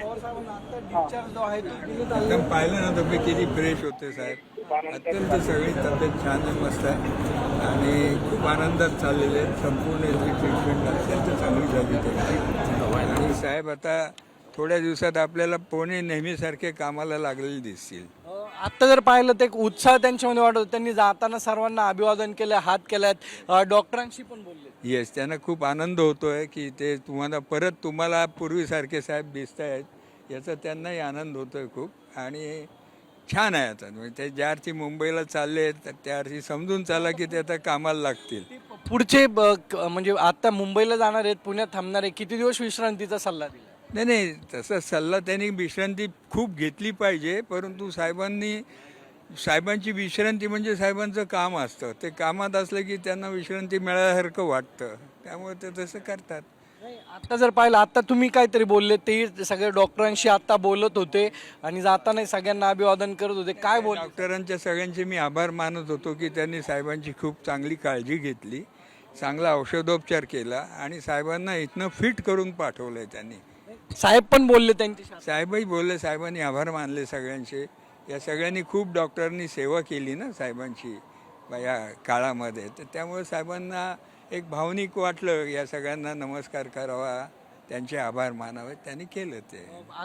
पवार साहेबांना आता डिस्चार्ज जो आहे तो घेण्यात आलेला एकदम पाहिलं ना तुम्ही किती फ्रेश होते साहेब. अत्यंत सगळी तब्येत छान आहे, मस्त आहे आणि खूप आनंदात चाललेले आहेत. संपूर्ण याची ट्रीटमेंट अत्यंत चांगली झाली त्यांची. आणि साहेब आता थोड्या दिवसात आपल्याला पुणे नेहमीसारखे कामाला लागलेले दिसतील. आता जर पाहिलं तर एक उत्साह त्यांच्यामध्ये वाटत होता. त्यांनी जाताना सर्वांना अभिवादन केलं, हात केल्यात, डॉक्टरांशी पण बोलले. येस, त्यांना खूप आनंद होतोय की ते तुम्हाला पूर्वीसारखे साहेब दिसत आहेत याचा त्यांनाही आनंद होतोय खूप. आणि छान आहे आता. म्हणजे ते ज्या अर्थी मुंबईला चालले आहेत त्या अर्थी समजून चाला की ते आता कामाला लागतील. पुढचे म्हणजे आता मुंबईला जाणार आहेत, पुण्यात थांबणार आहे, किती दिवस विश्रांतीचा सल्ला दिला? नाही नाही, तसा सल्ला त्यांनी विश्रांती खूप घेतली पाहिजे, परंतु साहेबांची विश्रांती म्हणजे साहेबांचं काम असतं. ते कामात असलं की त्यांना विश्रांती मिळाल्यासारखं वाटतं, त्यामुळे ते तसं करतात. नाही, आता जर पाहिलं, आता तुम्ही काहीतरी बोलले, ते सगळे डॉक्टरांशी आता बोलत होते आणि जाताना सगळ्यांना अभिवादन करत होते. काय बोल डॉक्टरांच्या सगळ्यांचे मी आभार मानत होतो की त्यांनी साहेबांची खूप चांगली काळजी घेतली, चांगला औषधोपचार केला आणि साहेबांना इथनं फिट करून पाठवलं आहे त्यांनी. साहेब पण बोलले त्यांच्याशी. साहेबही बोलले, साहेबांनी आभार मानले सगळ्यांचे. या सगळ्यांनी खूप डॉक्टरांनी सेवा केली ना साहेबांची या काळामध्ये, तर त्यामुळे साहेबांना एक भावनिक वाटलं या सगळ्यांना नमस्कार करावा, त्यांचे आभार मानावे, त्यांनी केलं ते.